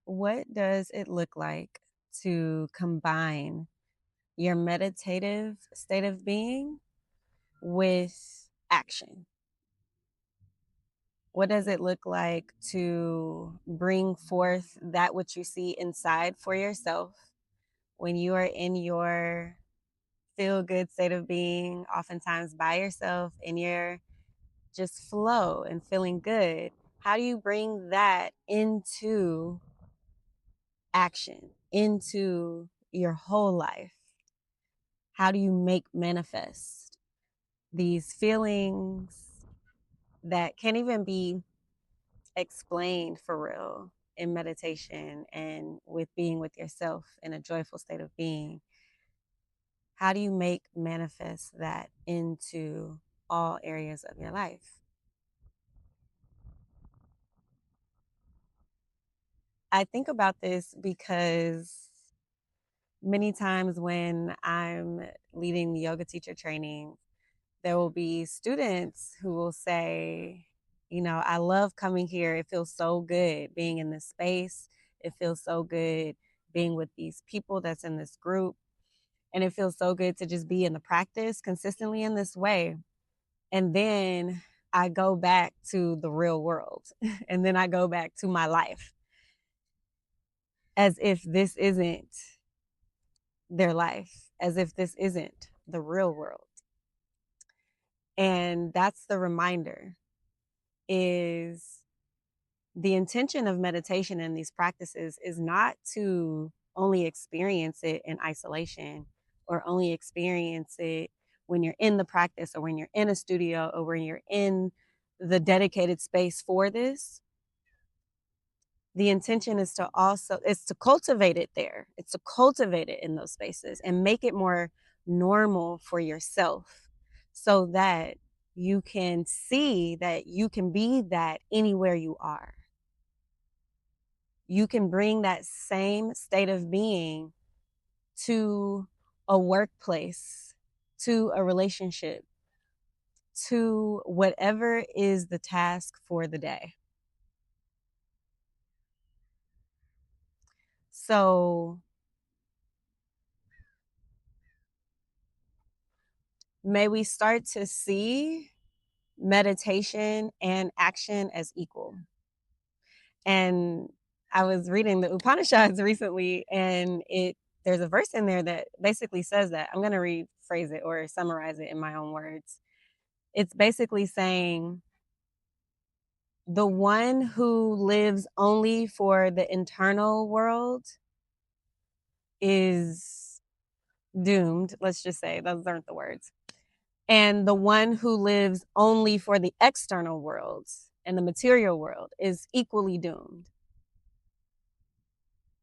What does it look like to combine your meditative state of being with action? What does it look like to bring forth that which you see inside for yourself when you are in your feel good state of being, oftentimes by yourself, in your just flow and feeling good? How do you bring that into action, into your whole life? How do you make manifest these feelings that can't even be explained for real in meditation and with being with yourself in a joyful state of being? How do you make manifest that into all areas of your life? I think about this because many times when I'm leading yoga teacher training, there will be students who will say, I love coming here. It feels so good being in this space. It feels so good being with these people that's in this group. And it feels so good to just be in the practice consistently in this way. And then I go back to the real world and then I go back to my life as if this isn't their life, as if this isn't the real world. And that's the reminder is the intention of meditation and these practices is not to only experience it in isolation or only experience it when you're in the practice or when you're in a studio or when you're in the dedicated space for this. The intention is to cultivate it there. It's to cultivate it in those spaces and make it more normal for yourself so that you can see that you can be that anywhere you are. You can bring that same state of being to a workplace, to a relationship, to whatever is the task for the day. So may we start to see meditation and action as equal. And I was reading the Upanishads recently, and there's a verse in there that basically says that. I'm going to rephrase it or summarize it in my own words. It's basically saying the one who lives only for the internal world is doomed. Let's just say those aren't the words. And the one who lives only for the external worlds and the material world is equally doomed.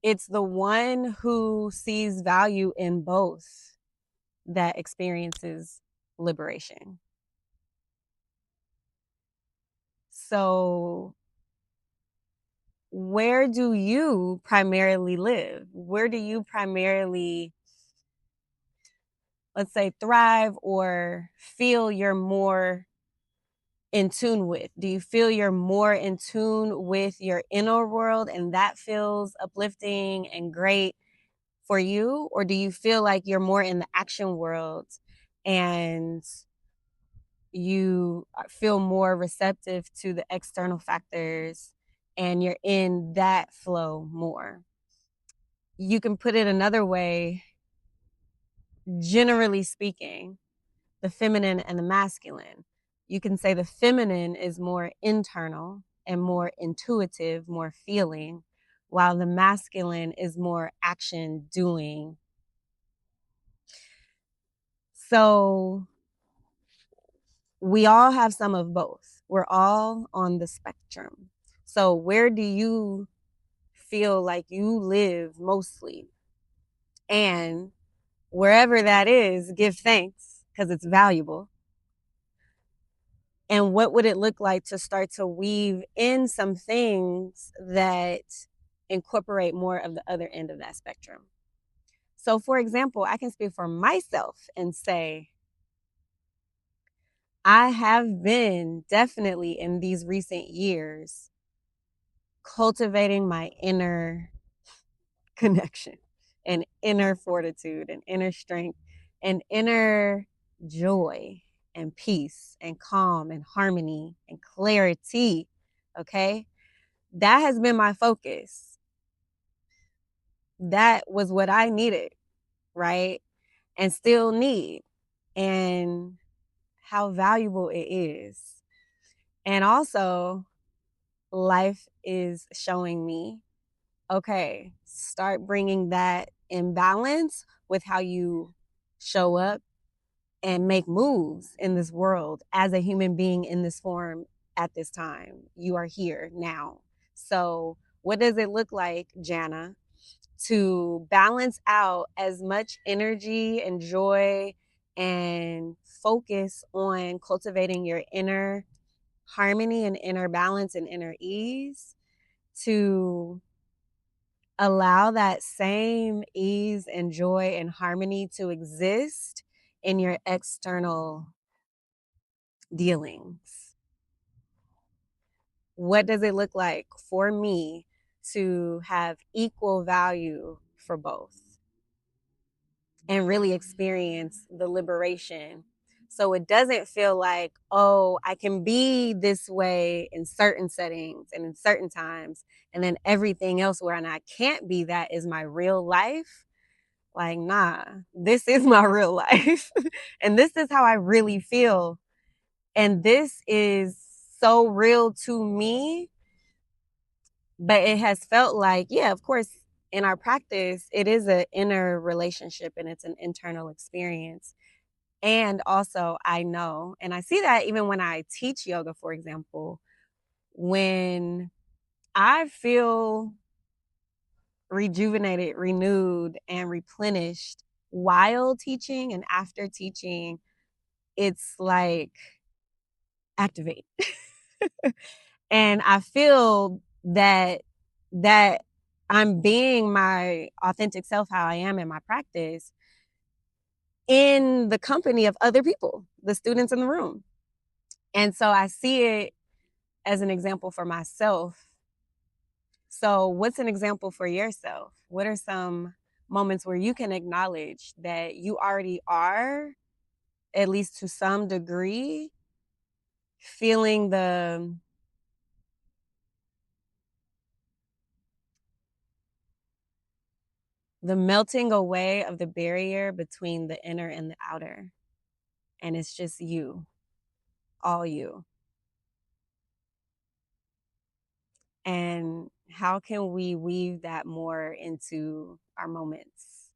It's the one who sees value in both that experiences liberation. So, where do you primarily live? Where do you primarily, let's say, thrive or feel you're more in tune with? Do you feel you're more in tune with your inner world and that feels uplifting and great for you? Or do you feel like you're more in the action world and you feel more receptive to the external factors and you're in that flow more? You can put it another way, generally speaking, the feminine and the masculine. You can say the feminine is more internal and more intuitive, more feeling, while the masculine is more action doing. So we all have some of both. We're all on the spectrum. So where do you feel like you live mostly? And wherever that is, give thanks because it's valuable. And what would it look like to start to weave in some things that incorporate more of the other end of that spectrum? So, for example, I can speak for myself and say, I have been definitely in these recent years cultivating my inner connection and inner fortitude and inner strength and inner joy and peace and calm and harmony and clarity. Okay. That has been my focus. That was what I needed, right? And still need. And how valuable it is. And also, life is showing me, okay, start bringing that in balance with how you show up and make moves in this world as a human being in this form at this time. You are here now. So, what does it look like, Jana, to balance out as much energy and joy and focus on cultivating your inner harmony and inner balance and inner ease, to allow that same ease and joy and harmony to exist in your external dealings? What does it look like for me to have equal value for both and really experience the liberation? So it doesn't feel like, oh, I can be this way in certain settings and in certain times, and then everything else where I can't be that is my real life. Like, nah, this is my real life. And this is how I really feel. And this is so real to me. But it has felt like, yeah, of course, in our practice, it is an inner relationship and it's an internal experience. And also, I know, and I see that even when I teach yoga, for example, when I feel rejuvenated, renewed, and replenished while teaching and after teaching, it's like activate. And I feel that I'm being my authentic self, how I am in my practice, in the company of other people, the students in the room. And so I see it as an example for myself. So, what's an example for yourself? What are some moments where you can acknowledge that you already are, at least to some degree, feeling the melting away of the barrier between the inner and the outer? And it's just you, all you. And how can we weave that more into our moments?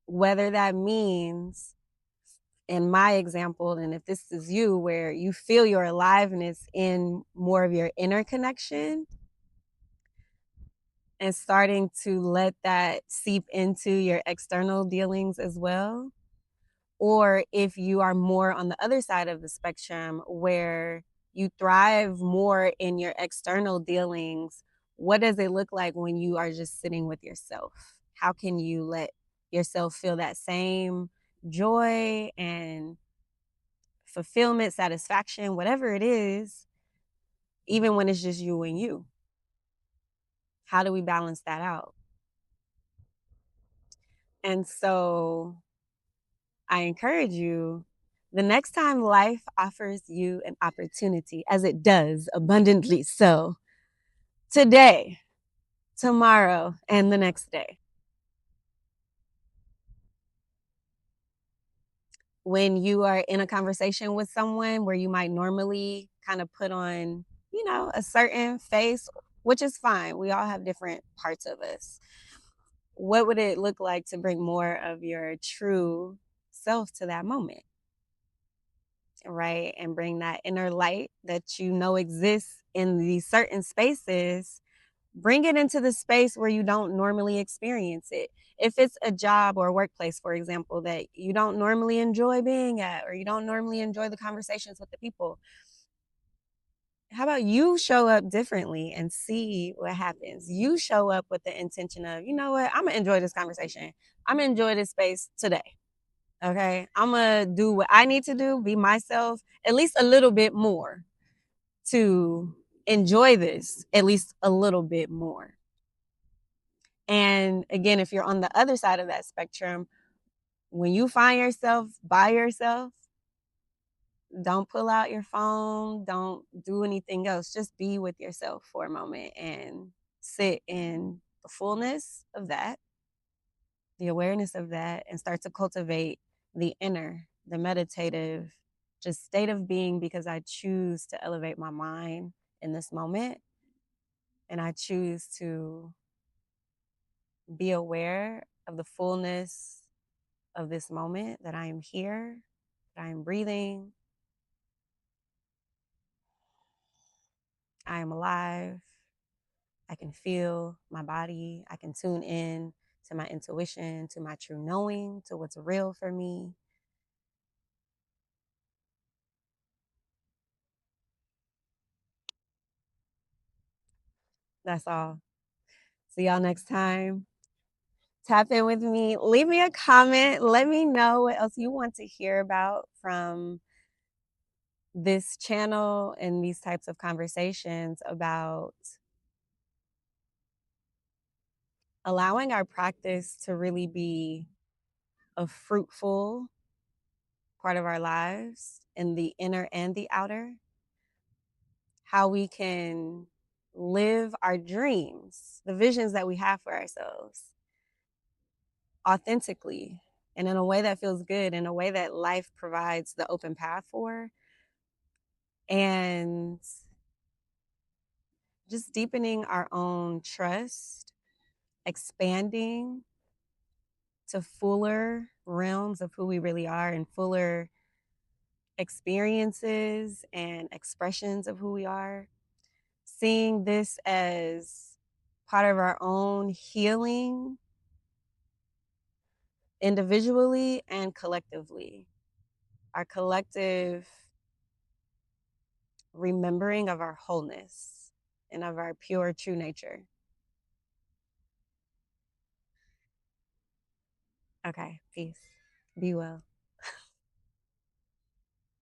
Whether that means, in my example, and if this is you, where you feel your aliveness in more of your inner connection and starting to let that seep into your external dealings as well. Or if you are more on the other side of the spectrum where you thrive more in your external dealings, what does it look like when you are just sitting with yourself? How can you let yourself feel that same joy and fulfillment, satisfaction, whatever it is, even when it's just you and you? How do we balance that out? And so I encourage you, the next time life offers you an opportunity, as it does abundantly so, today, tomorrow, and the next day, when you are in a conversation with someone where you might normally kind of put on, a certain face, which is fine. We all have different parts of us. What would it look like to bring more of your true self to that moment? Right? And bring that inner light that you know exists in these certain spaces, bring it into the space where you don't normally experience it. If it's a job or a workplace, for example, that you don't normally enjoy being at, or you don't normally enjoy the conversations with the people, how about you show up differently and see what happens? You show up with the intention of, you know what, I'm gonna enjoy this conversation. I'm gonna enjoy this space today. Okay. I'm gonna do what I need to do, be myself, at least a little bit more to enjoy this at least a little bit more. And again, if you're on the other side of that spectrum, when you find yourself by yourself, don't pull out your phone, don't do anything else. Just be with yourself for a moment and sit in the fullness of that, the awareness of that, and start to cultivate the inner, the meditative, just state of being, because I choose to elevate my mind in this moment. And I choose to be aware of the fullness of this moment, that I am here, that I am breathing, I am alive, I can feel my body, I can tune in to my intuition, to my true knowing, to what's real for me. That's all. See y'all next time. Tap in with me. Leave me a comment. Let me know what else you want to hear about from this channel and these types of conversations about allowing our practice to really be a fruitful part of our lives in the inner and the outer. How we can live our dreams, the visions that we have for ourselves, authentically and in a way that feels good, in a way that life provides the open path for, and just deepening our own trust, expanding to fuller realms of who we really are and fuller experiences and expressions of who we are. Seeing this as part of our own healing individually and collectively. Our collective remembering of our wholeness and of our pure, true nature. Okay, peace. Be well.